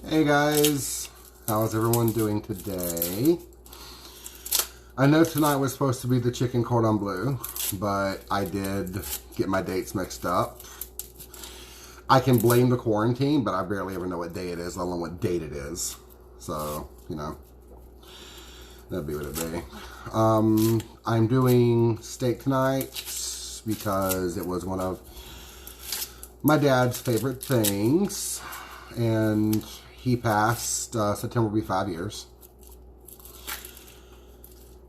Hey guys, how's everyone doing today? I know tonight was supposed to be the Chicken Cordon Bleu, but I did get my dates mixed up. I can blame the quarantine, but I barely ever know what day it is, let alone what date it is. So, you know, that'd be what it'd be. I'm doing steak tonight because it was one of my dad's favorite things, and he passed. September will be 5 years.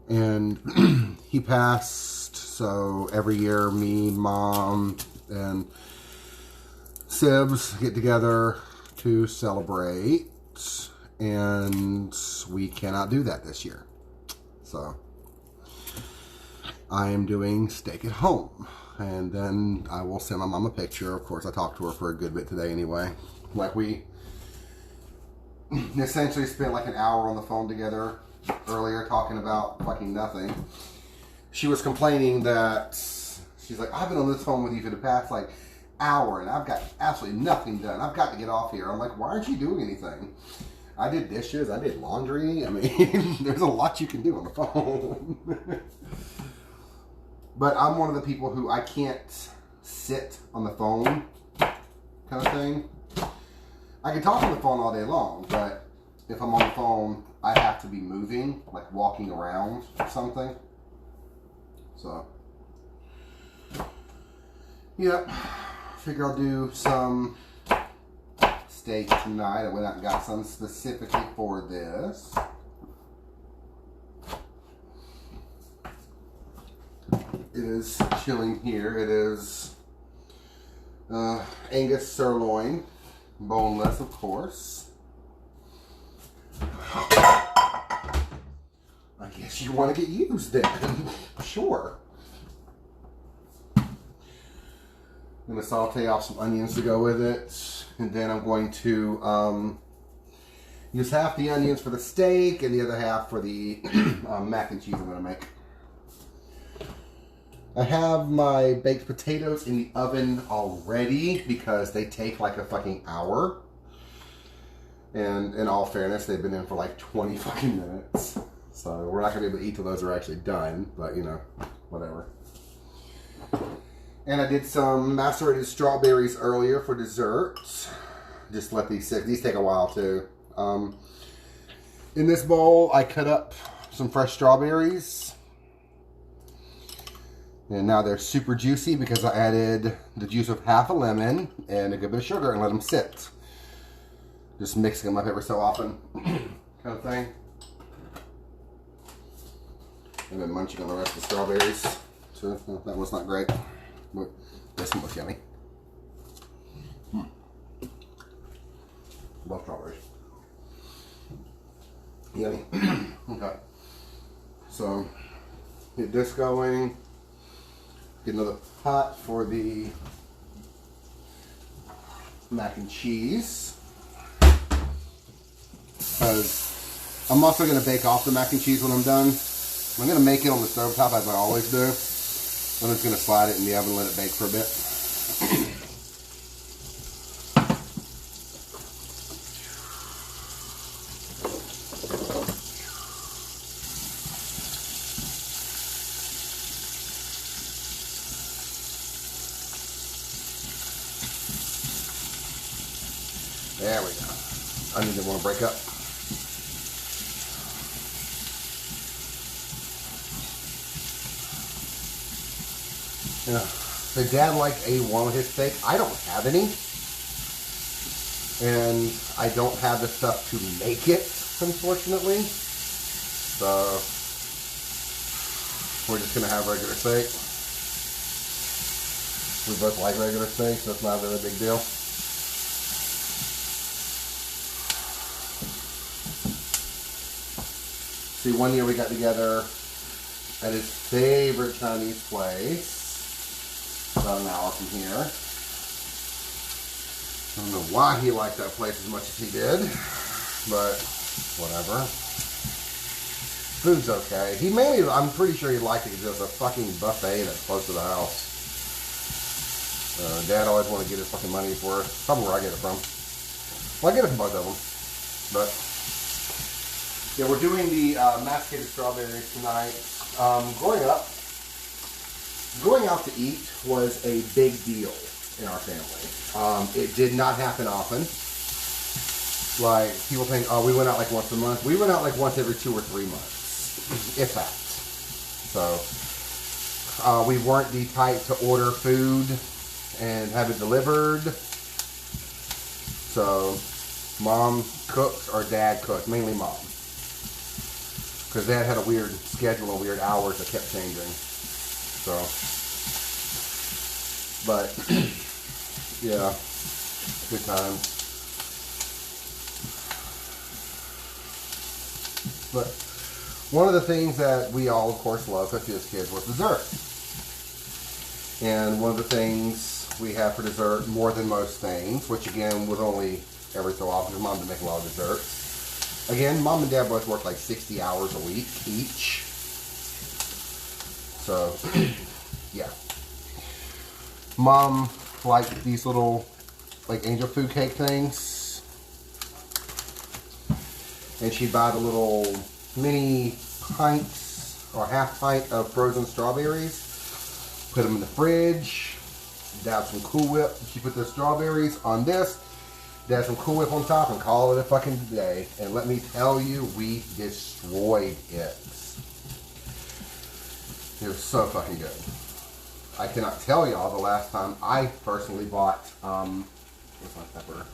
And he passed, so every year me, Mom, and Sibs get together to celebrate, and we cannot do that this year. So I am doing steak at home, and then I will send my mom a picture. Of course, I talked to her for a good bit today anyway. Like, we essentially spent like an hour on the phone together earlier talking about fucking nothing. She was complaining that she's like, I've been on this phone with you for the past like hour and I've got absolutely nothing done. I've got to get off here. I'm like, why aren't you doing anything? I did dishes, I did laundry. I mean, there's a lot you can do on the phone. But I'm one of the people who I can't sit on the phone kind of thing. I can talk on the phone all day long, but if I'm on the phone, I have to be moving, like walking around or something. So, yep. Figure I'll do some steak tonight. I went out and got some specifically for this. It is chilling here. It is Angus sirloin, boneless, of course. I guess you want to get used then. Sure. I'm going to saute off some onions to go with it. And then I'm going to use half the onions for the steak and the other half for the mac and cheese I'm going to make. I have my baked potatoes in the oven already because they take like a fucking hour. And in all fairness, they've been in for like 20 fucking minutes. So we're not going to be able to eat till those are actually done. But, you know, whatever. And I did some macerated strawberries earlier for dessert. Just let these sit. These take a while too. In this bowl, I cut up some fresh strawberries. And now they're super juicy because I added the juice of half a lemon and a good bit of sugar and let them sit. Just mixing them up every so often, kind of thing. And then munching on the rest of the strawberries. So that one's not great, but this one looks yummy. Love strawberries. Yummy. Okay. So get this going. Get another pot for the mac and cheese. Because I'm also going to bake off the mac and cheese when I'm done. I'm going to make it on the stove top as I always do. I'm just going to slide it in the oven and let it bake for a bit. There we go. Onions didn't want to break up. Yeah. So Dad liked A1 with his steak. I don't have any. And I don't have the stuff to make it, unfortunately. So we're just going to have regular steak. We both like regular steak, so it's not really a big deal. See, one year we got together at his favorite Chinese place. About an hour from here. I don't know why he liked that place as much as he did, but whatever. Food's okay. He mainly, I'm pretty sure he liked it because there's a fucking buffet that's close to the house. Dad always wanted to get his fucking money's worth. Probably where I get it from. Well, I get it from both of them. But yeah, we're doing the masticated strawberries tonight. Going out to eat was a big deal in our family. It did not happen often. Like, people think, oh, we went out like once a month. We went out like once every 2 or 3 months, if that. So, we weren't the type to order food and have it delivered. So, mom cooked or dad cooked, mainly mom. Because dad had a weird schedule and weird hours that kept changing. So, but, yeah, good times. But one of the things that we all, of course, love, especially as kids, was dessert. And one of the things we have for dessert, more than most things, which again was only every so often, because mom didn't make a lot of desserts. Again, mom and dad both worked like 60 hours a week each. So, yeah. Mom liked these little, like, angel food cake things. And she'd buy the little mini pints or half pint of frozen strawberries, put them in the fridge, dab some Cool Whip. She put the strawberries on this, dab some Cool Whip on top, and call it a fucking day. And let me tell you, we destroyed it. It was so fucking good. I cannot tell y'all the last time I personally bought, what's my pepper?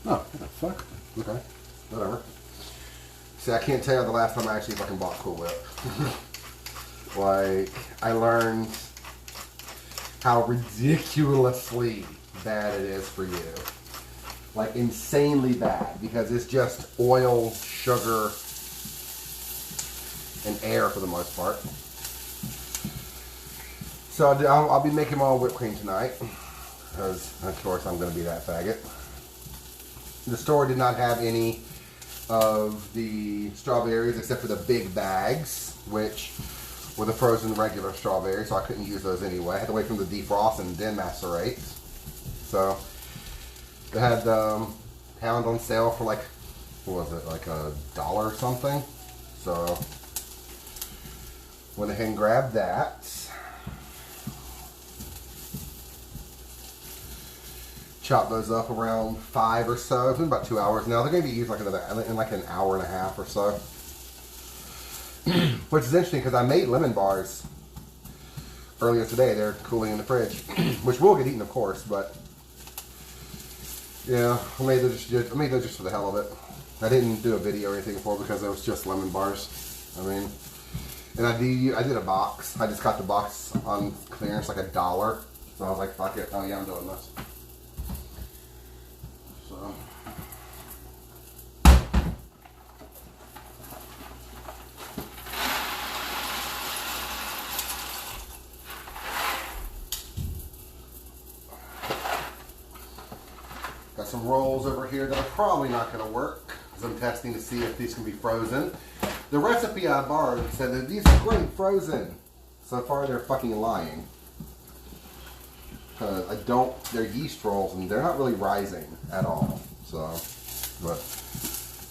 Oh, what the fuck? Okay, whatever. See, I can't tell you the last time I actually fucking bought Cool Whip. Like, I learned how ridiculously bad it is for you. Like, insanely bad. Because it's just oil, sugar, and air for the most part. So I'll be making my own whipped cream tonight. Because, of course, I'm going to be that faggot. The store did not have any of the strawberries except for the big bags, which were the frozen regular strawberries, so I couldn't use those anyway. I had to wait for them to defrost and then macerate. So they had pound on sale for like, what was it, like $1 or something. So went ahead and grabbed that. Chop those up around 5 or so. It's been about 2 hours now. They're going to be used like in like an hour and a half or so. Which is interesting because I made lemon bars earlier today. They're cooling in the fridge, which will get eaten, of course. But yeah, I made those just for the hell of it. I didn't do a video or anything before because it was just lemon bars. I mean, and I did a box. I just got the box on clearance, like $1. So I was like, fuck it. Oh yeah, I'm doing this. So. Got some rolls over here that are probably not going to work because I'm testing to see if these can be frozen. The recipe I borrowed said that these are great frozen. So far they're fucking lying. They're yeast rolls and they're not really rising at all. So, but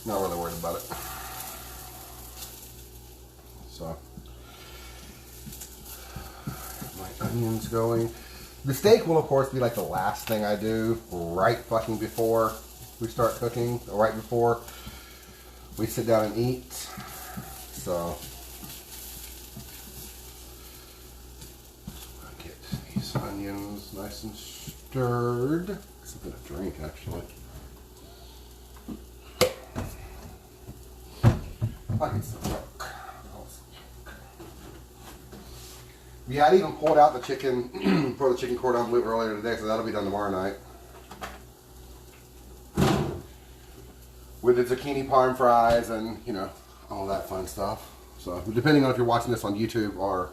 not really worried about it. So, my onions going. The steak will of course be like the last thing I do right fucking before we start cooking, or right before we sit down and eat. So, these onions nice and stirred. Something to drink, actually. I can still cook. Yeah, I even pulled out the chicken for the chicken cordon bleu earlier today, so that'll be done tomorrow night. With the zucchini parm fries and, you know, all that fun stuff. So, depending on if you're watching this on YouTube or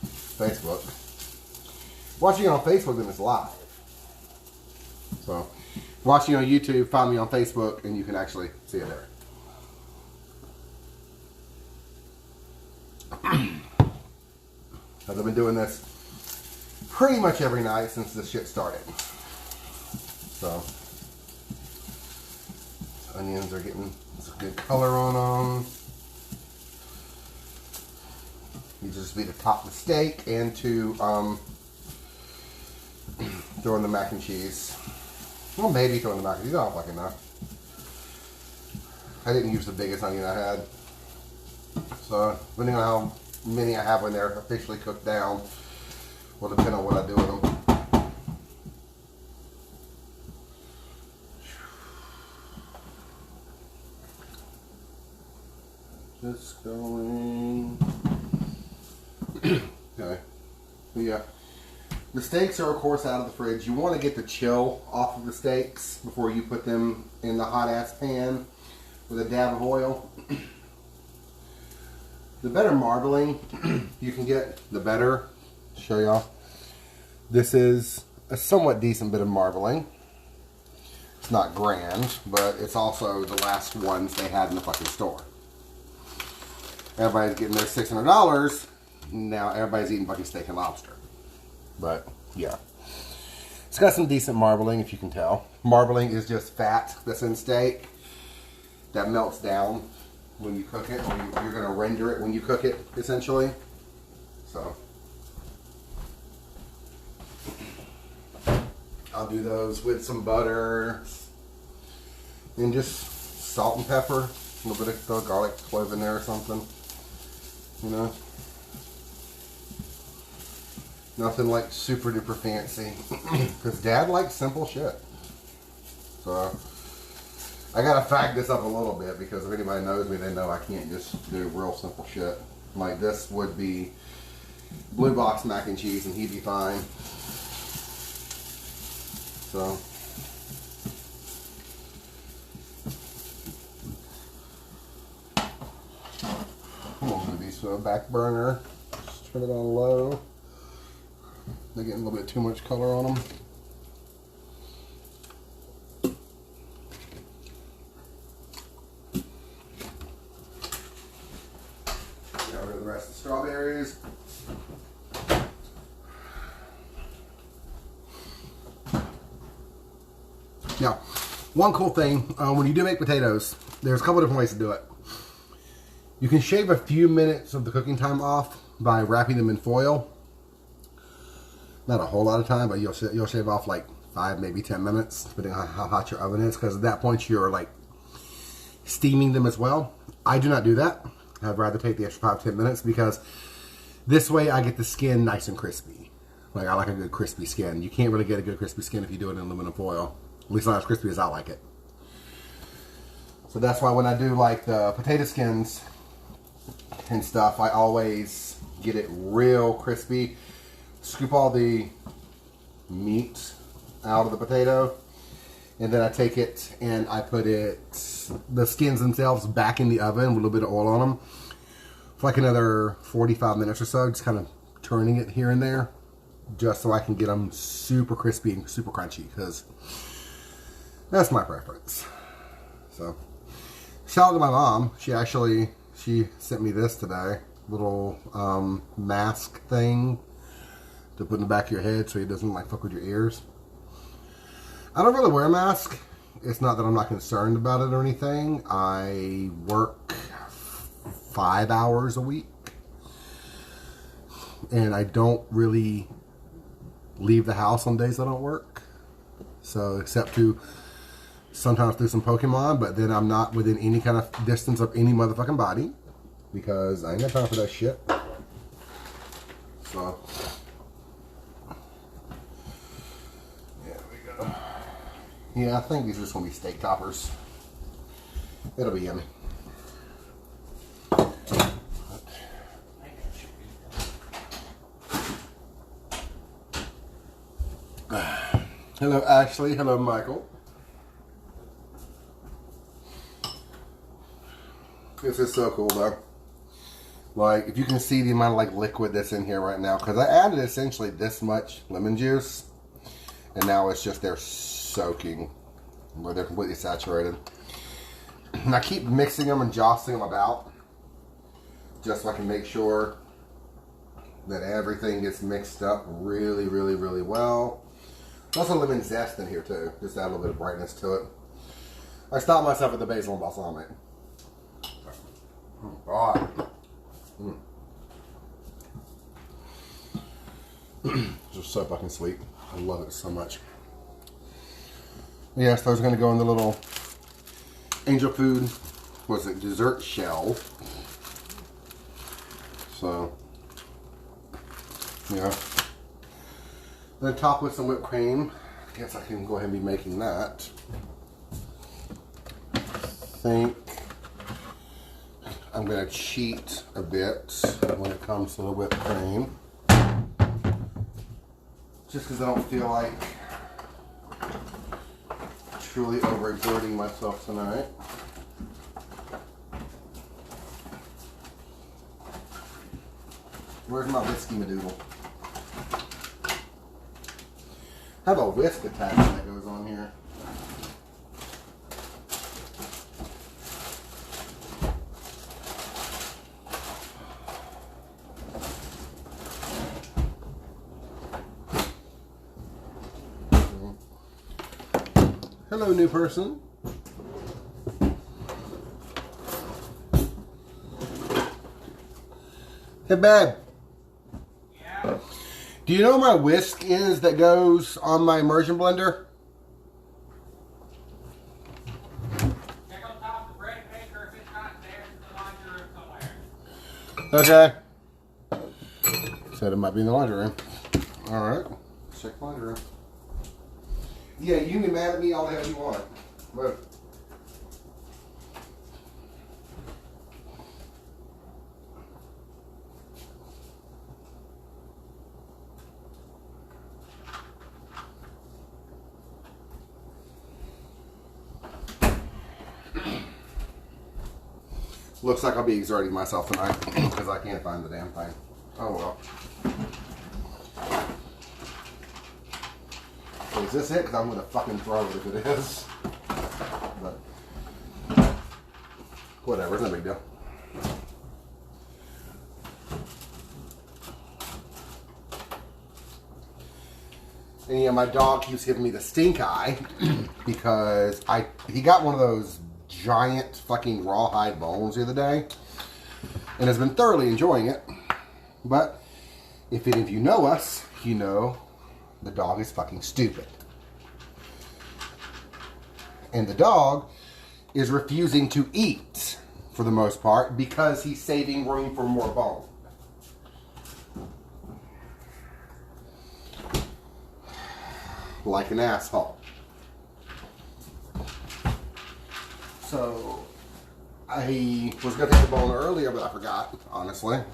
Facebook. Watching it on Facebook, then it's live. So, watching on YouTube, find me on Facebook, and you can actually see it there. As I've been doing this pretty much every night since this shit started. So, onions are getting some good color on them. You just be to top the steak and to throw in the mac and cheese. Well, maybe throw in the mac and cheese. I don't fucking know. I didn't use the biggest onion I had. So, depending on how many I have when they're officially cooked down, will depend on what I do with them. Just going. Okay. So yeah. The steaks are, of course, out of the fridge. You want to get the chill off of the steaks before you put them in the hot ass pan with a dab of oil. The better marbling you can get, the better. Show y'all. This is a somewhat decent bit of marbling. It's not grand, but it's also the last ones they had in the fucking store. Everybody's getting their $600. Now everybody's eating fucking steak and lobster. But, yeah. It's got some decent marbling, if you can tell. Marbling is just fat that's in steak that melts down when you cook it, or you're going to render it when you cook it, essentially. So, I'll do those with some butter and just salt and pepper. A little bit of garlic clove in there or something. You know? Nothing like super duper fancy. Because Dad likes simple shit. So, I gotta fag this up a little bit because if anybody knows me, they know I can't just do real simple shit. Like this would be blue box mac and cheese and he'd be fine. So. I'm gonna do these to a back burner. Just turn it on low. They're getting a little bit too much color on them. Get rid of the rest of the strawberries. Now, one cool thing, when you do make potatoes, there's a couple different ways to do it. You can shave a few minutes of the cooking time off by wrapping them in foil. Not a whole lot of time, but you'll shave off like 5, maybe 10 minutes, depending on how hot your oven is, because at that point you're like steaming them as well. I do not do that. I'd rather take the extra 5-10 minutes because this way I get the skin nice and crispy. Like I like a good crispy skin. You can't really get a good crispy skin if you do it in aluminum foil. At least not as crispy as I like it. So that's why when I do like the potato skins and stuff, I always get it real crispy. Scoop all the meat out of the potato, and then I take it and I put it, the skins themselves, back in the oven with a little bit of oil on them for like another 45 minutes or so, just kind of turning it here and there, just so I can get them super crispy and super crunchy, because that's my preference. So, shout out to my mom. She sent me this today, little mask thing to put in the back of your head so it doesn't like fuck with your ears. I don't really wear a mask. It's not that I'm not concerned about it or anything. I work 5 hours a week. And I don't really leave the house on days I don't work. So, except to sometimes do some Pokemon, but then I'm not within any kind of distance of any motherfucking body. Because I ain't got time for that shit. So, yeah, I think these are just going to be steak toppers. It'll be yummy. Hello, Ashley. Hello, Michael. This is so cool, though. Like, if you can see the amount of, like, liquid that's in here right now. Because I added essentially this much lemon juice. And now it's just there soaking, where they're completely saturated. And I keep mixing them and jostling them about, just so I can make sure that everything gets mixed up really, really, really well. There's also lemon zest in here too, just to add a little bit of brightness to it. I stopped myself at the basil and balsamic. God. Just so fucking sweet. I love it so much. Yes, those are going to go in the little angel food, was it dessert shell. So, yeah. Then top with some whipped cream. I guess I can go ahead and be making that. I think I'm going to cheat a bit when it comes to the whipped cream. Just because I don't feel like truly overexerting myself tonight. Where's my whiskey madoodle? I have a whisk attachment that goes on here. Hello, new person. Hey, babe. Yeah. Do you know where my whisk is that goes on my immersion blender? Check on top of the bread maker. If it's not there, it's in the laundry room somewhere. Okay. Said it might be in the laundry room. Alright. Check the laundry room. Yeah, you can be mad at me all the hell you want. But looks like I'll be exerting myself tonight because I can't find the damn thing. Oh well. Is this it? Because I'm going to fucking throw it if it is. But whatever, it's no big deal. And yeah, my dog keeps giving me the stink eye because he got one of those giant fucking rawhide bones the other day and has been thoroughly enjoying it. But if any of you know us, you know the dog is fucking stupid. And the dog is refusing to eat for the most part because he's saving room for more bone. Like an asshole. So I was going to take the bone earlier, but I forgot, honestly. And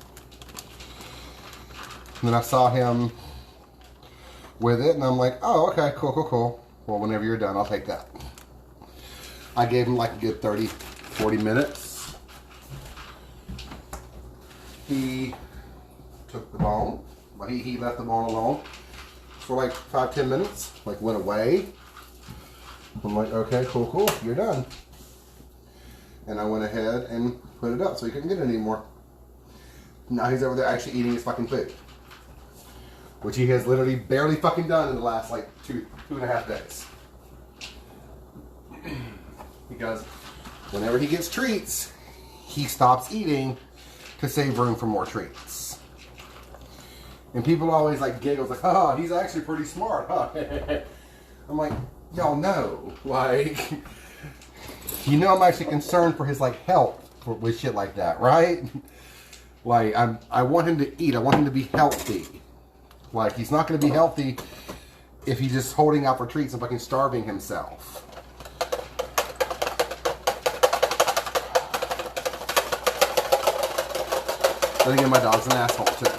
then I saw him with it, and I'm like, oh, okay, cool. Well, whenever you're done, I'll take that. I gave him like a good 30, 40 minutes. He took the bone, but he left the bone alone for like 5-10 minutes, like went away. I'm like, okay, cool, you're done. And I went ahead and put it up so he couldn't get it anymore. Now he's over there actually eating his fucking food, which he has literally barely fucking done in the last like two and a half days. Because whenever he gets treats, he stops eating to save room for more treats. And people always like giggles like, oh, he's actually pretty smart, huh? I'm like, y'all know, like, you know I'm actually concerned for his like health with shit like that, right? Like, I want him to eat. I want him to be healthy. Like, he's not going to be healthy if he's just holding out for treats and fucking starving himself. Then again, my dog's an asshole too.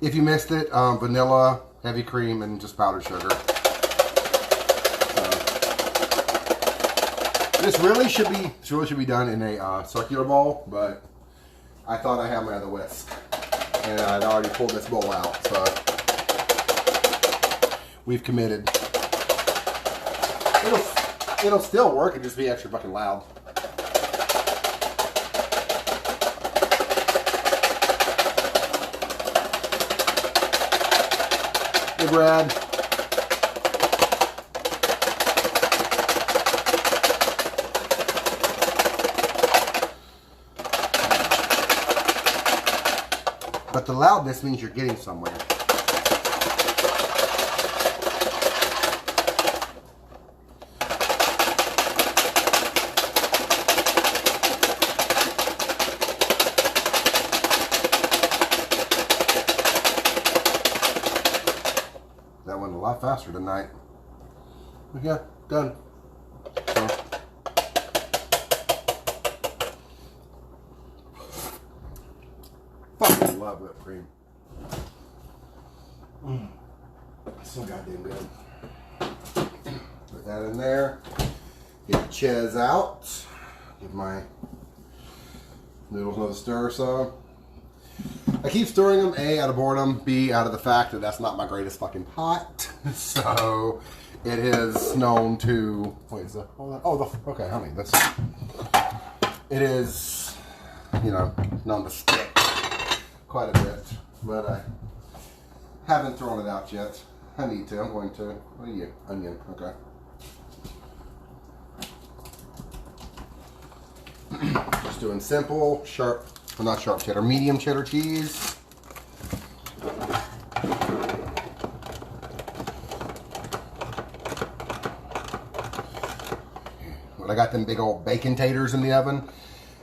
If you missed it, vanilla, heavy cream, and just powdered sugar. This really should be done in a circular bowl, but I thought I had my other whisk, and I'd already pulled this bowl out, so we've committed. It'll still work, it'll just be extra fucking loud. Hey, Brad. But the loudness means you're getting somewhere. That went a lot faster tonight. But yeah, done. So. Fucking love whipped cream. So goddamn good. Put that in there. Get the cheese out. Give my noodles another stir or so. I keep stirring them, A, out of boredom, B, out of the fact that that's not my greatest fucking pot. So it is known to, wait, is that, okay, honey, that's, it is, you know, known to stick quite a bit, but I haven't thrown it out yet. I need to, I'm going to. What are you? Onion, okay. Just doing simple, sharp, well, not sharp cheddar, medium cheddar cheese. I got them big old bacon taters in the oven,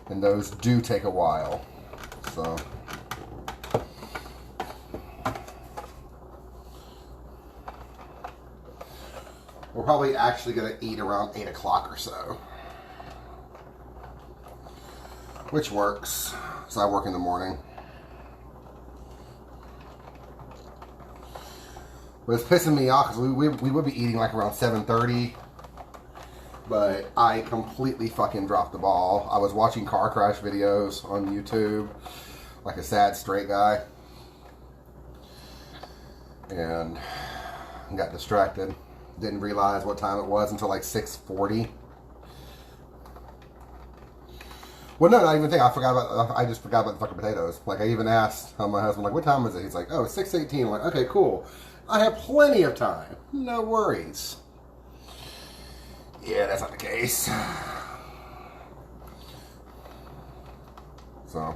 and those do take a while. So we're probably actually gonna eat around 8 o'clock or so, which works. So I work in the morning. But it's pissing me off because we would be eating like around 7:30. But I completely fucking dropped the ball. I was watching car crash videos on YouTube, like a sad straight guy, and got distracted. Didn't realize what time it was until like 6:40. Well, no, not even think. I just forgot about the fucking potatoes. Like, I even asked my husband, like, what time is it? He's like, oh, it's 6:18. I'm like, okay, cool. I have plenty of time. No worries. Yeah, that's not the case. So,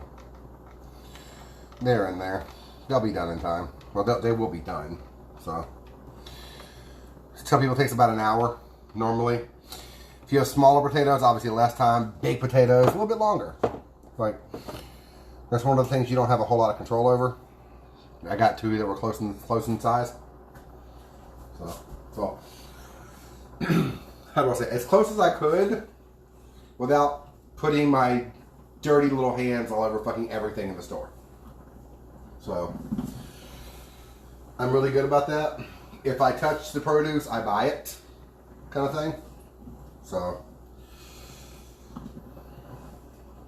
they're in there. They'll be done in time. Well, they will be done. So, some people it takes about an hour, normally. If you have smaller potatoes, obviously less time. Big potatoes, a little bit longer. Like, that's one of the things you don't have a whole lot of control over. I got two that were close in size. So how do I say? As close as I could without putting my dirty little hands all over fucking everything in the store. So I'm really good about that. If I touch the produce, I buy it, kind of thing. So,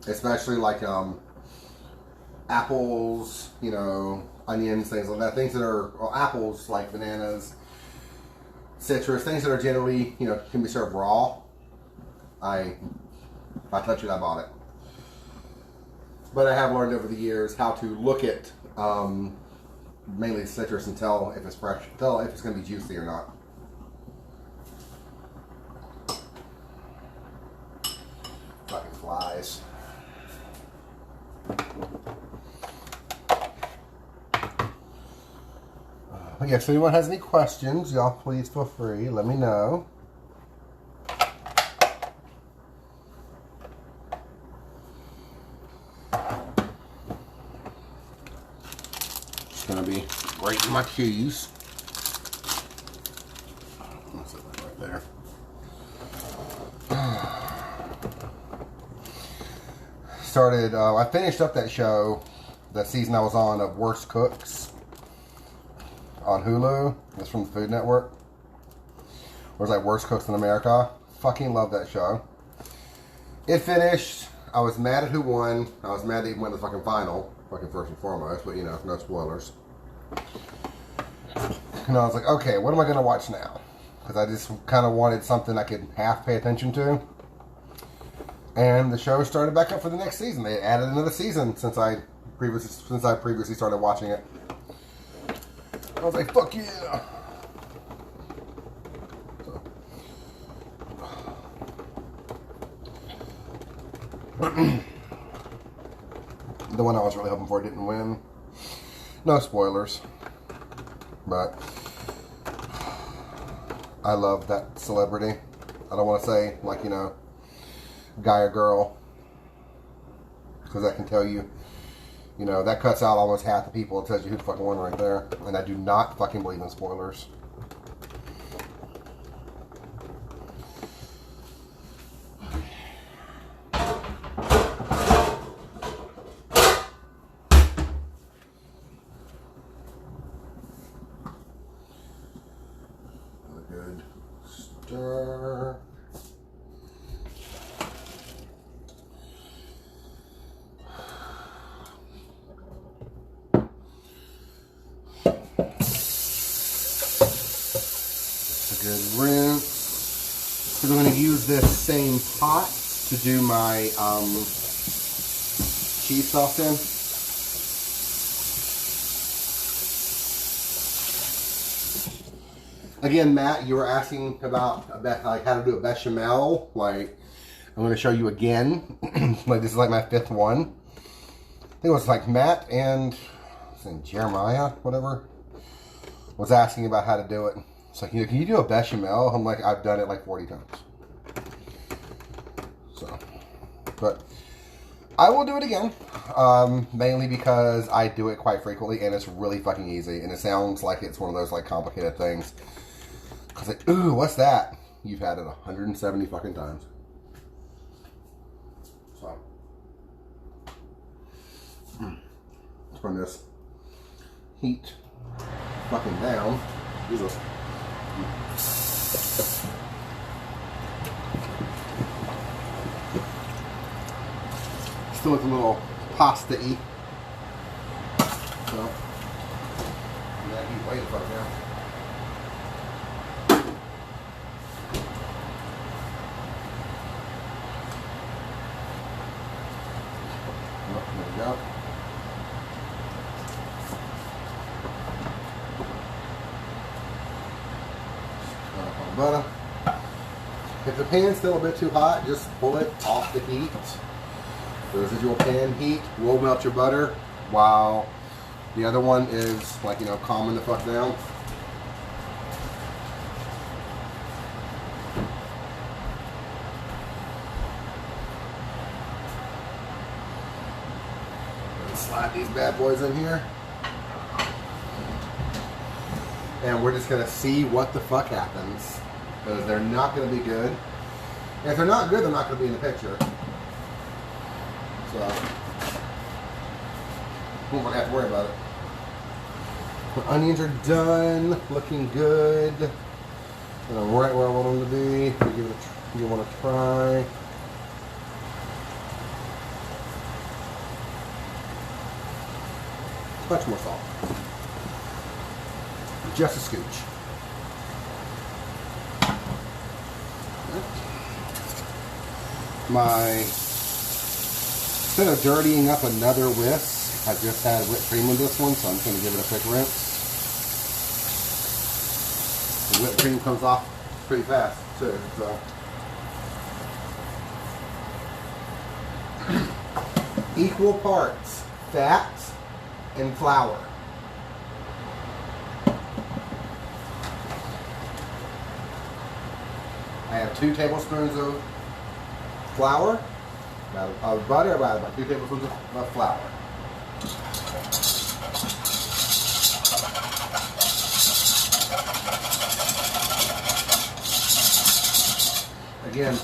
especially like apples, you know, onions, things like that. Things that are, well, apples like bananas, citrus, things that are generally, you know, can be served raw. If I touch it, I bought it. But I have learned over the years how to look at mainly citrus and tell if it's fresh, tell if it's going to be juicy or not. Fucking flies. Yeah, so if anyone has any questions, y'all please feel free, let me know. Just gonna be grating my cheese. That's it right there. Started, I finished up that show, that season I was on of Worst Cooks on Hulu. It's from the Food Network. It was like Worst Cooks in America. Fucking love that show. It finished. I was mad at who won. I was mad that he went to the fucking final. Fucking first and foremost, but you know, no spoilers. And I was like, okay, what am I going to watch now? because I just kind of wanted something I could half pay attention to. And the show started back up for the next season. They added another season since I previously started watching it. I was like, fuck yeah! So. The one I was really hoping for didn't win. No spoilers. But I love that celebrity. I don't want to say, like, you know, guy or girl, because I can tell you, you know, that cuts out almost half the people. It tells you who the fucking won right there. And I do not fucking believe in spoilers. A good stir. Good rinse. So I'm going to use this same pot to do my cheese sauce in. Again, Matt, you were asking about like how to do a bechamel. Like, I'm going to show you again. Like, this is like my 5th one. I think it was like Matt and Jeremiah, whatever, was asking about how to do it. It's like, you know, can you do a bechamel? I'm like, I've done it like 40 times. So, but I will do it again. Mainly because I do it quite frequently and it's really fucking easy. And it sounds like it's one of those like complicated things. Cause like, ooh, what's that? You've had it 170 fucking times. So, let's turn this heat fucking down. Jesus. Still with a little pasta-y. So, that heat way the fuck down. Oh, there we go. Butter. If the pan's still a bit too hot, just pull it off the heat. The residual pan heat will melt your butter while the other one is, like, you know, calming the fuck down. Slide these bad boys in here. And we're just going to see what the fuck happens. Because they're not going to be good. And if they're not good, they're not going to be in the picture. So, we won't have to worry about it. The onions are done. Looking good. And I'm right where I want them to be. Give it you want to try. Much more salt. Just a scooch. Instead of dirtying up another whisk, I just had whipped cream in this one, so I'm just going to give it a quick rinse. The whipped cream comes off pretty fast, too, so. Equal parts fat and flour. I have 2 tablespoons of flour, of butter, about 2 tablespoons of flour. Again,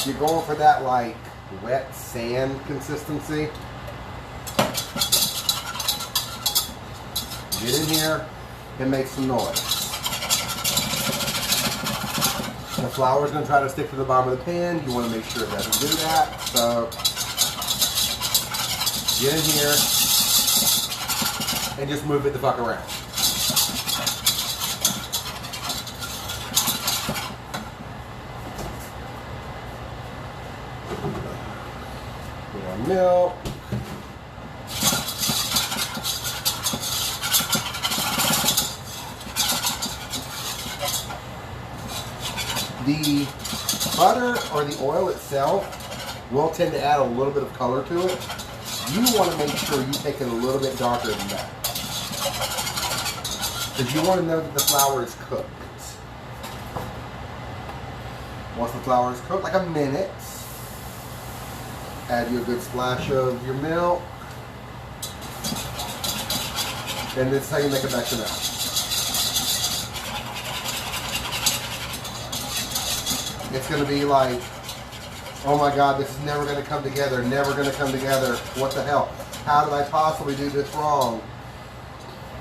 you're going for that like wet sand consistency. Get in here and make some noise. The flour is going to try to stick to the bottom of the pan. You want to make sure it doesn't do that. So, get in here and just move it the fuck around. milk. The butter or the oil itself will tend to add a little bit of color to it. You want to make sure you take it a little bit darker than that, because you want to know that the flour is cooked. Once the flour is cooked, like a minute, add you a good splash of your milk, and this is how you make a bechamel. It's going to be like, oh my God, this is never going to come together, never going to come together. What the hell? How did I possibly do this wrong?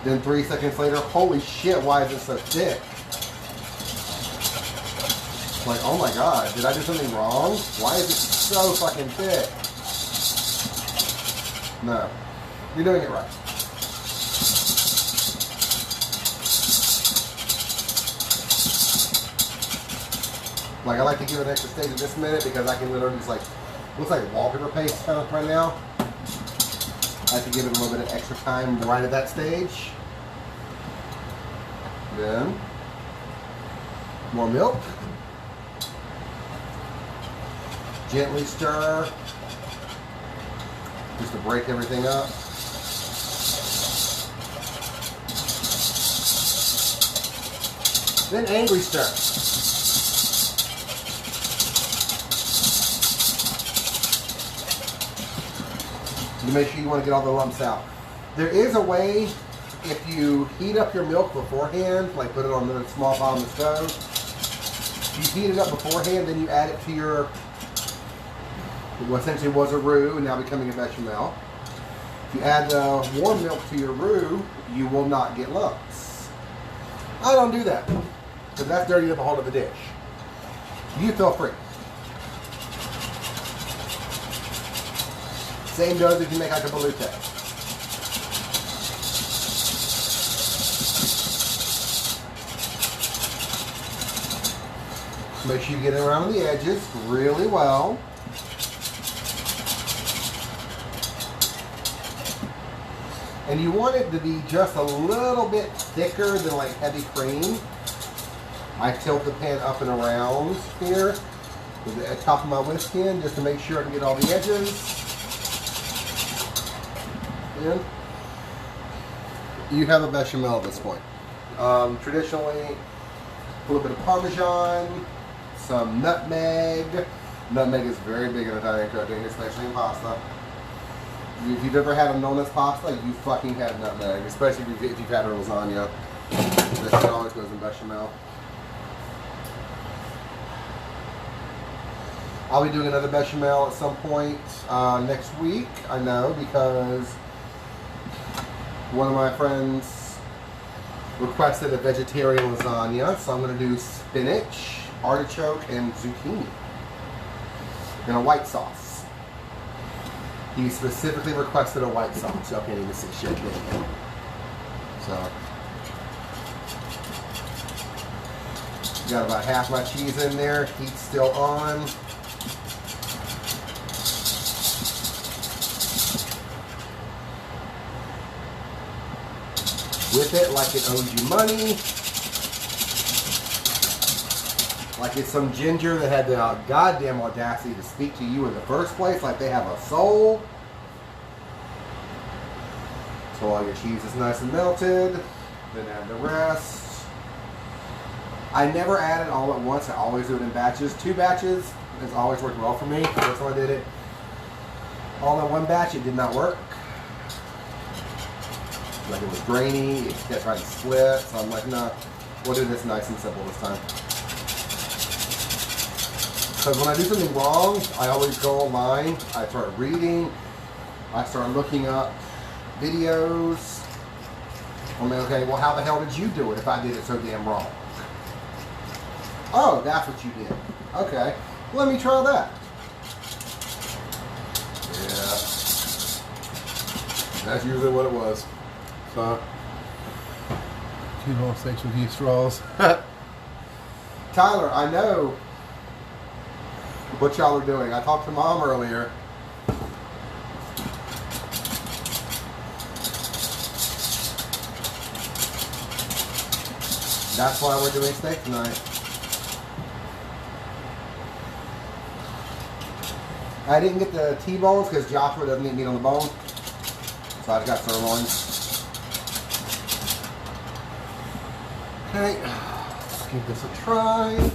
Then 3 seconds later, holy shit, why is it so thick? Like, oh my God, did I do something wrong? Why is it so fucking thick? No, you're doing it right. Like, I like to give it an extra stage at this minute because I can literally just like, looks like wallpaper paste kind of right now. I like to give it a little bit of extra time right at that stage. Then, more milk. Gently stir, just to break everything up. Then angry stir. To make sure you want to get all the lumps out. There is a way, if you heat up your milk beforehand, like put it on a small pot on the stove, you heat it up beforehand, then you add it to your, what essentially was a roux, and now becoming a bechamel. If you add the warm milk to your roux, you will not get lumps. I don't do that, because that's dirty up a whole of the dish. You feel free. Same does if you make like a velouté. Make sure you get it around the edges really well. And you want it to be just a little bit thicker than like heavy cream. I tilt the pan up and around here with the top of my whisk hand just to make sure I can get all the edges. In. You have a bechamel at this point. Traditionally, a little bit of Parmesan, some nutmeg. Nutmeg is very big in Italian cooking, especially in pasta. If you've ever had a nonna's pasta, you fucking had nutmeg, especially if you've had a lasagna. That shit always goes in bechamel. I'll be doing another bechamel at some point next week, I know, because one of my friends requested a vegetarian lasagna, so I'm going to do spinach, artichoke, and zucchini in a white sauce. He specifically requested a white sauce. Y'all can't even see shit there. So, got about half my cheese in there. Heat's still on. Whip it like it owes you money. Like it's some ginger that had the goddamn audacity to speak to you in the first place, like they have a soul. So all your cheese is nice and melted. Then add the rest. I never add it all at once. I always do it in batches. 2 batches has always worked well for me. That's why I did it all in one batch. It did not work. Like it was grainy, it kept trying to split, so I'm like, nah, we'll do this nice and simple this time. Because when I do something wrong, I always go online, I start reading, I start looking up videos. I'm like, okay, well how the hell did you do it if I did it so damn wrong? Oh, that's what you did. Okay, let me try that. Yeah. That's usually what it was. So, T-bone steaks with yeast straws. Tyler, I know what y'all are doing. I talked to Mom earlier. That's why we're doing steak tonight. I didn't get the T-bones because Joshua doesn't eat meat on the bone. So I've got sirloin. Okay, let's give this a try.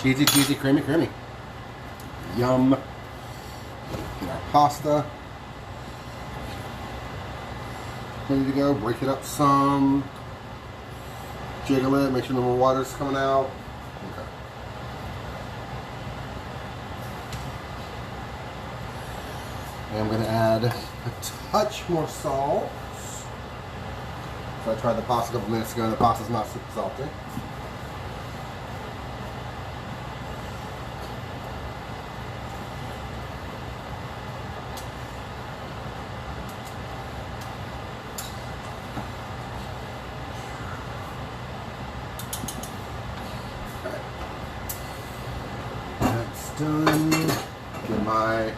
Cheesy, cheesy, creamy, creamy. Yum. Get our pasta. Ready to go. Break it up some. Jiggle it. Make sure no more water's coming out. Okay. And I'm going to add a touch more salt. So I tried the pasta a couple minutes ago and the pasta's not super salty. Done. Get my.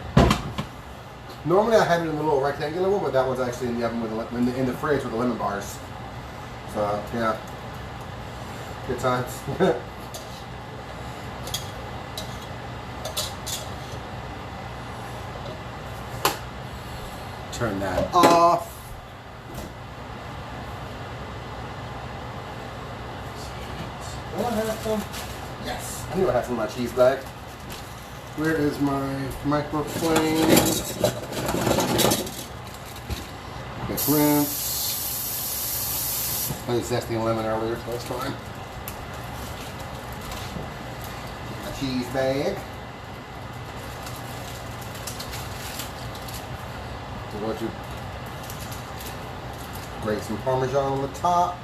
Normally I have it in the little rectangular one, but that one's actually in the oven with in the fridge with the lemon bars. So yeah, good times. Turn that off. Will I have some? Yes, I knew I had some in my cheese bag. Where is my microflame? Get rinse. I was zesting lemon earlier, so that's fine. A cheese bag. We're going to grate some Parmesan on the top.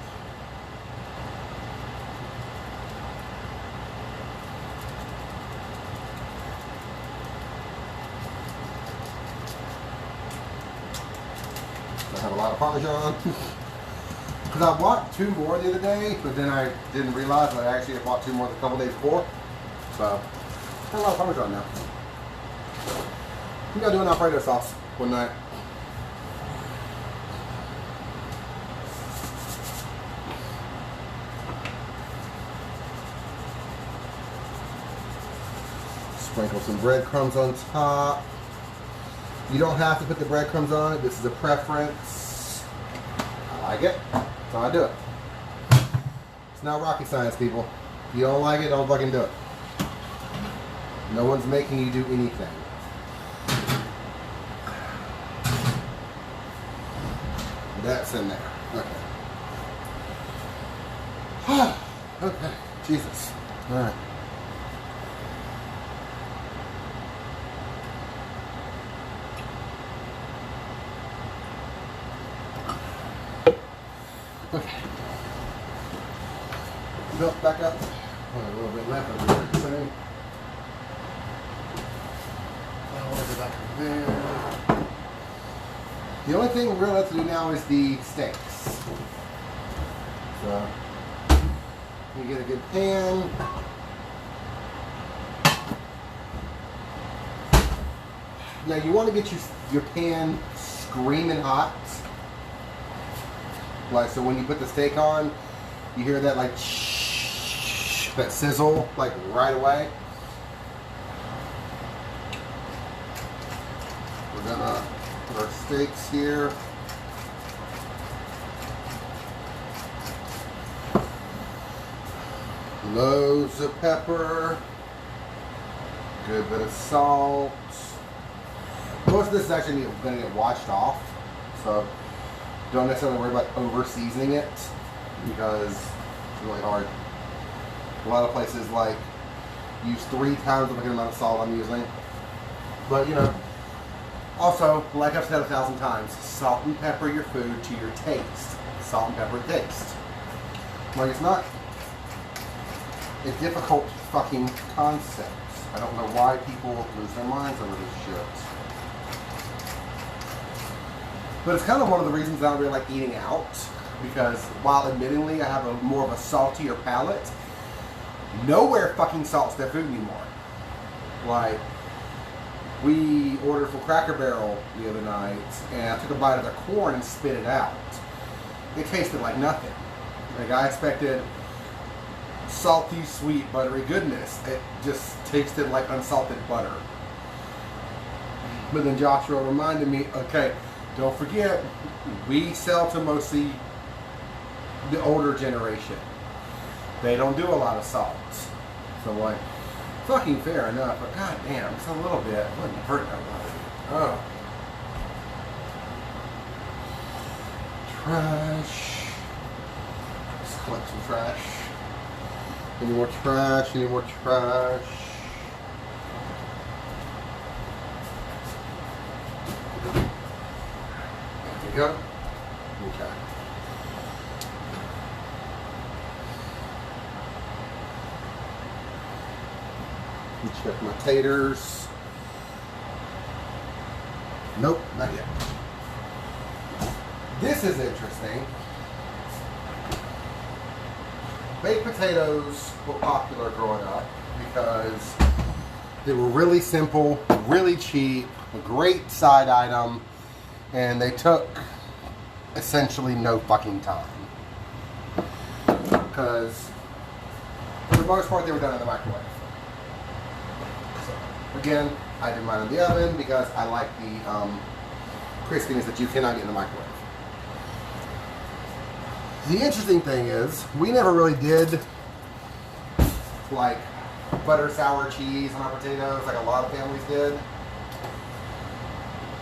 I have a lot of Parmesan. Because I bought 2 more the other day, but then I didn't realize that I actually had bought 2 more a couple days before. So, I have a lot of Parmesan now. I'm going to do an Alfredo sauce one night. Sprinkle some breadcrumbs on top. You don't have to put the breadcrumbs on it. This is a preference. I like it. That's how I do it. It's not rocket science, people. If you don't like it, don't fucking do it. No one's making you do anything. That's in there. Okay. Okay. Jesus. All right. Okay. Milk back up. A little bit left of the same. Back there. The only thing we're going to have to do now is the steaks. So, you get a good pan. Now you want to get your pan screaming hot. Like, so when you put the steak on, you hear that like shh, that sizzle like right away. We're gonna put our steaks here. Loads of pepper. Good bit of salt. Most of this is actually going to get washed off, so don't necessarily worry about over seasoning it because it's really hard. A lot of places like use 3 times the amount of salt I'm using, but you know. Also, like I've said 1,000 times, salt and pepper your food to your taste. Salt and pepper taste. Like, it's not a difficult fucking concept. I don't know why people lose their minds over this shit. But it's kind of one of the reasons I don't really like eating out, because while admittingly I have more of a saltier palate, nowhere fucking salts their food anymore. Like, We ordered from Cracker Barrel the other night, and I took a bite of their corn and spit it out. It tasted like nothing. Like I expected salty, sweet, buttery goodness. It just tasted like unsalted butter. But then Joshua reminded me, okay, don't forget, we sell to mostly the older generation. They don't do a lot of salt. So like, fucking fair enough, but goddamn, just a little bit wouldn't hurt nobody. Oh. Trash. Let's collect some trash. Any more trash? Any more trash? There we go. Okay. Check my taters. Nope, not yet. This is interesting. Baked potatoes were popular growing up because they were really simple, really cheap, a great side item, and they took essentially no fucking time. Because for the most part they were done in the microwave. Again, I did mine in the oven because I like the crispiness that you cannot get in the microwave. The interesting thing is, we never really did like butter sour cheese on our potatoes like a lot of families did.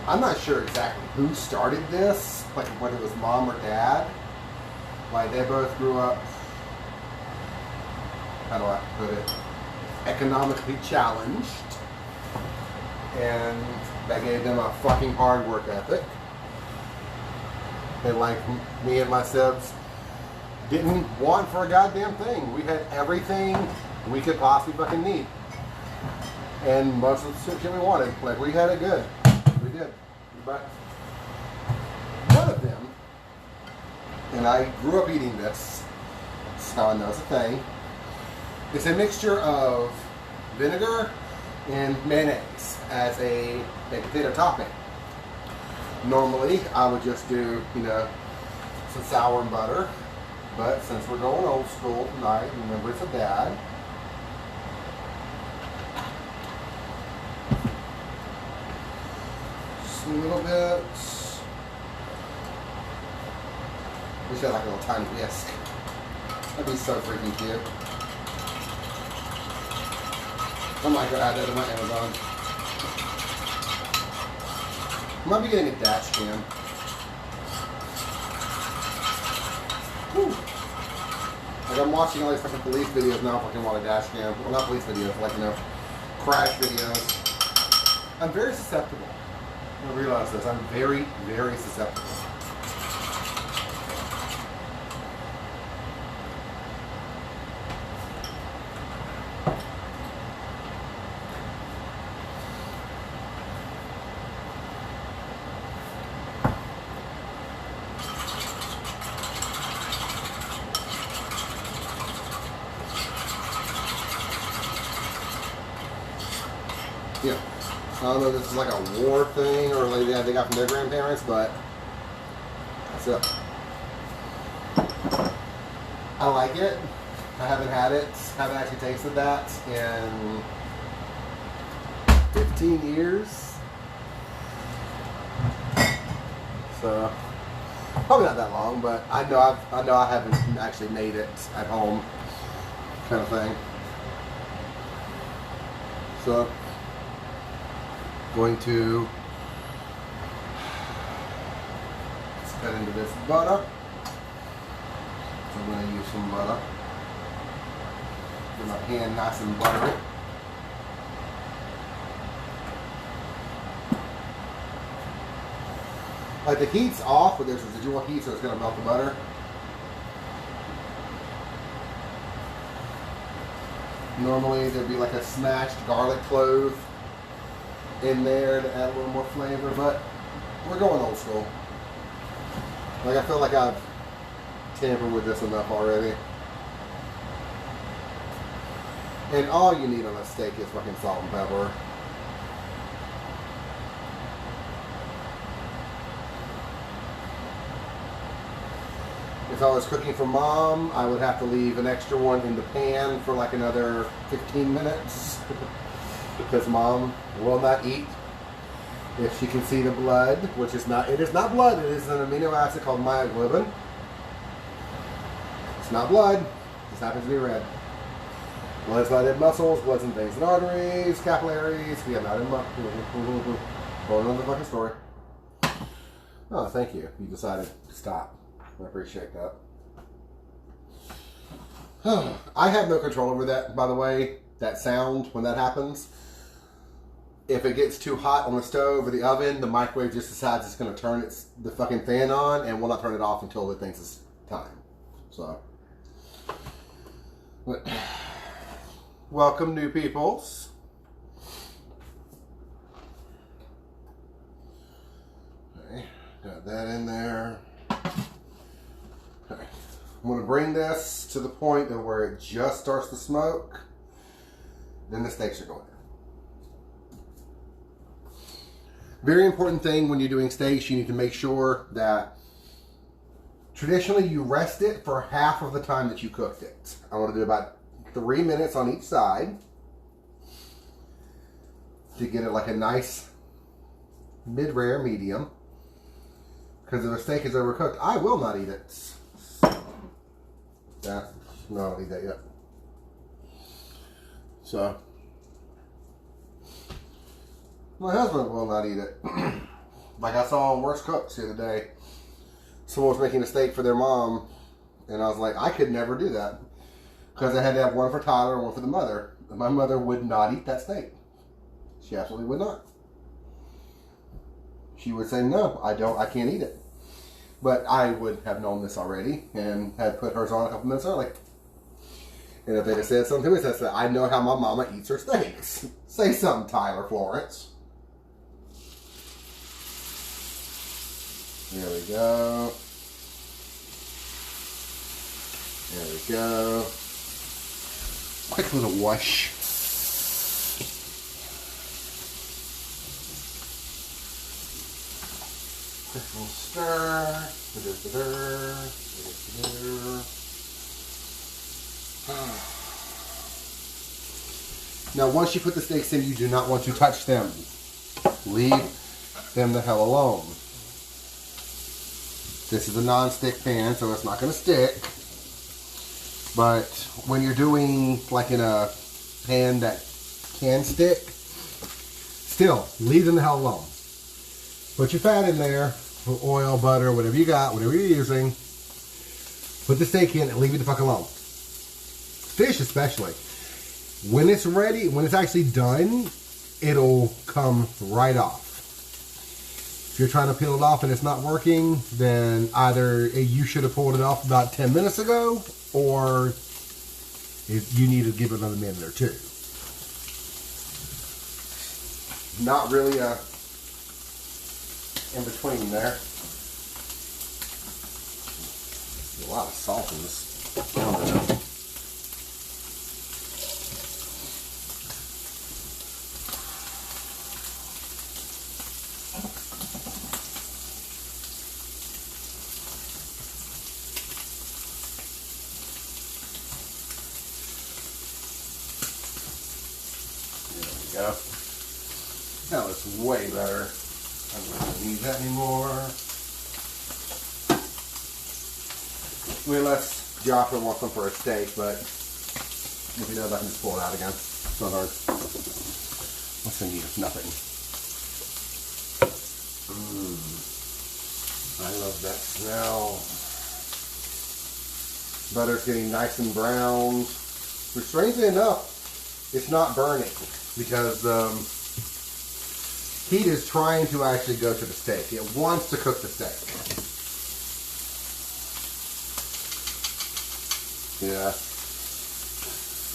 I'm not sure exactly who started this, like whether it was mom or dad. Like they both grew up, how do I put it, economically challenged. And that gave them a fucking hard work ethic. And like me and my sibs didn't want for a goddamn thing. We had everything we could possibly fucking need. And most of the shit we wanted. Like we had it good. We did. But one of them, and I grew up eating this, so I know it's a thing. It's a mixture of vinegar and mayonnaise as a baked potato topping. Normally, I would just do, some sour and butter, but since we're going old school tonight, remember it's a dad. Just a little bit. We should have like a little tiny whisk. That'd be so freaking cute. I might go add that to my Amazon. I might be getting a dash cam. Whew. Like I'm watching all these fucking police videos now. I fucking want a dash cam. Well, not police videos, like crash videos. I'm very susceptible. I realize this. I'm very, very susceptible. Yeah, I don't know if this is like a war thing or like they got from their grandparents, but that's it. I like it. I haven't had it. Haven't actually tasted that in 15 years. So probably not that long, but I know I haven't actually made it at home, kind of thing. So. Going to let's cut into this butter. So I'm going to use some butter. Get my pan nice and buttery. Like the heat's off, but there's residual heat, so it's going to melt the butter. Normally there'd be like a smashed garlic clove in there to add a little more flavor, but we're going old school. Like I feel like I've tampered with this enough already. And all you need on a steak is fucking salt and pepper. I was cooking for Mom, I would have to leave an extra one in the pan for like another 15 minutes because Mom will not eat if she can see the blood, which is not, it is not blood, it is an amino acid called myoglobin. It's not blood, it just happens to be red. Blood's not in muscles, blood's in veins and arteries, capillaries, yeah, not in muscles. Going on the fucking story. Oh, thank you. You decided to stop. I appreciate that. I have no control over that, by the way, that sound when that happens. If it gets too hot on the stove or the oven, the microwave just decides it's going to turn the fucking fan on and will not turn it off until it thinks it's time. So, but, welcome, new peoples. Okay, got that in there. Okay. I'm going to bring this to the point of where it just starts to smoke. Then the steaks are going in. Very important thing when you're doing steaks, you need to make sure that traditionally you rest it for half of the time that you cooked it. I want to do about 3 minutes on each side to get it like a nice mid-rare medium. Because if a steak is overcooked, I will not eat it. Yeah, no, I don't eat that yet. So, my husband will not eat it. Like I saw on Worst Cooks the other day. Someone was making a steak for their mom, and I was like, I could never do that. Because I had to have one for Tyler and one for the mother. And my mother would not eat that steak. She absolutely would not. She would say, no, I can't eat it. But I would have known this already and had put hers on a couple minutes early. And if they had said something to me, I said, I know how my mama eats her steaks. Say something, Tyler Florence. There we go. There we go. Quick little wash. Quick little stir. Now, once you put the steaks in, you do not want to touch them. Leave them the hell alone. This is a non-stick pan, so it's not going to stick. But when you're doing like in a pan that can stick, still leave them the hell alone. Put your fat in there, oil, butter, whatever you got, whatever you're using. Put the steak in and leave it the fuck alone. Fish especially. When it's ready, when it's actually done, it'll come right off. If you're trying to peel it off and it's not working, then either you should have pulled it off about 10 minutes ago, or you need to give it another minute or two. Not really a in between there. There's a lot of salt in this. Go. That looks way better. I don't need that anymore. I mean, unless Joshua wants them for a steak, but if he does, I can just pull it out again. It's not hard. What's in here? Nothing. I love that smell. Butter's getting nice and browned. But strangely enough, it's not burning. Because heat is trying to actually go to the steak. It wants to cook the steak. Yeah.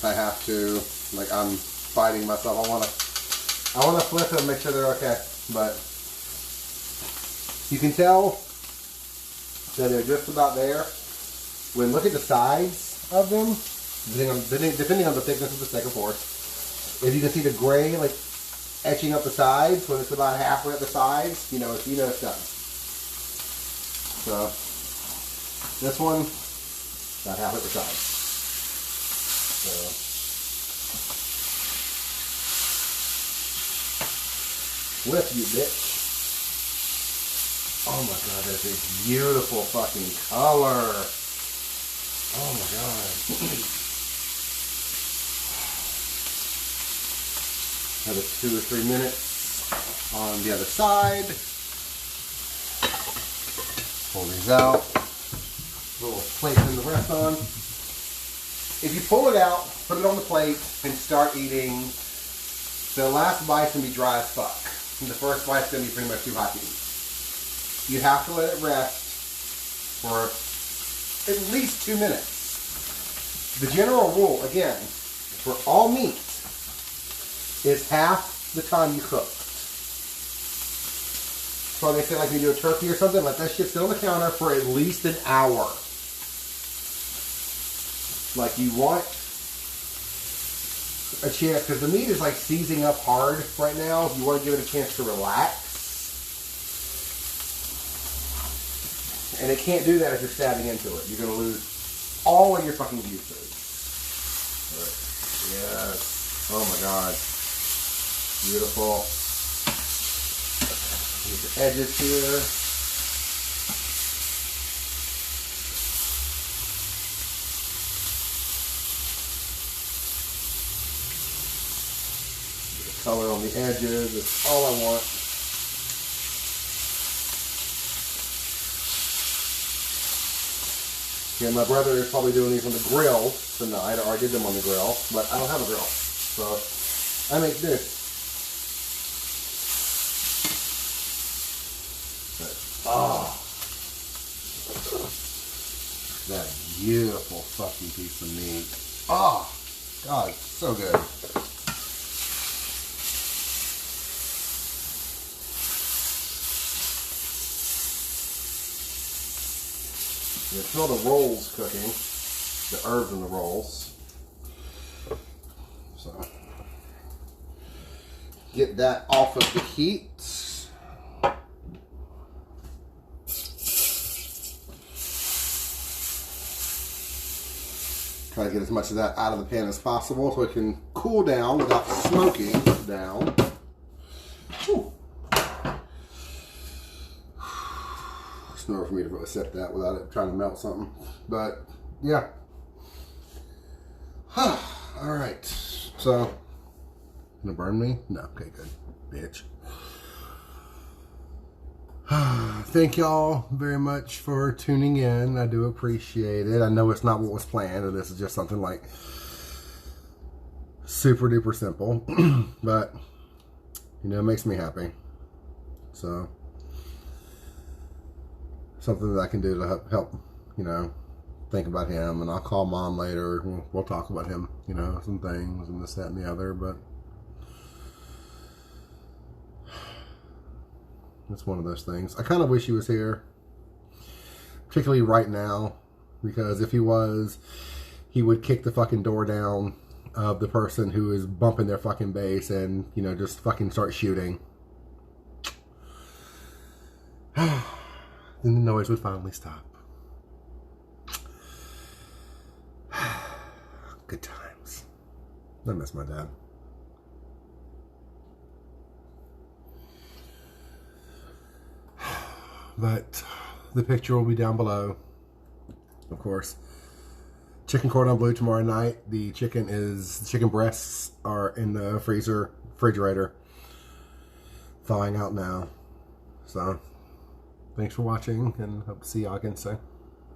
I have to. Like, I'm fighting myself. I wanna flip them and make sure they're okay. But you can tell that they're just about there. When look at the sides of them, depending on the thickness of the steak, of course. If you can see the gray, like, etching up the sides, when it's about halfway up the sides, you know it's done. So, This one, about half the size. So, lift, you bitch. Oh my god, that's a beautiful fucking color. Oh my god. Another 2 or 3 minutes on the other side. Pull these out. Little plate in the rest on. If you pull it out, put it on the plate, and start eating, the last bite's gonna be dry as fuck. And the first bite's gonna be pretty much too hot to eat. You have to let it rest for at least 2 minutes. The general rule, again, for all meat, is half the time you cook. So they say, like, when you do a turkey or something, let that shit sit on the counter for at least an hour. Like, you want a chance, because the meat is like seizing up hard right now. You want to give it a chance to relax. And it can't do that if you're stabbing into it. You're going to lose all of your fucking juices. Right. Yes. Oh my god. Beautiful. Use the edges here. The color on the edges is all I want. Yeah, my brother is probably doing these on the grill tonight, or I did them on the grill, but I don't have a grill, so I make do. Oh, that beautiful fucking piece of meat. Oh, God, so good. You feel the rolls cooking, the herbs in the rolls. So, get that off of the heat. Try to get as much of that out of the pan as possible so it can cool down without smoking down. Whew. It's not for me to really set that without it trying to melt something. But yeah. Alright. So, gonna burn me? No, okay, good. Bitch. Thank y'all very much for tuning in. I do appreciate it. I know it's not what was planned, and this is just something like super duper simple, but you know, it makes me happy. So, something that I can do to help, you know, think about him. And I'll call Mom later. We'll talk about him, you know, some things and this, that, and the other, but it's one of those things. I kind of wish he was here, particularly right now, because if he was, he would kick the fucking door down of the person who is bumping their fucking bass and, you know, just fucking start shooting. Then the noise would finally stop. Good times. I miss my dad. But the picture will be down below, of course. Chicken Cordon Bleu tomorrow night. The chicken breasts are in the refrigerator, thawing out now. So, thanks for watching, and hope to see y'all again soon.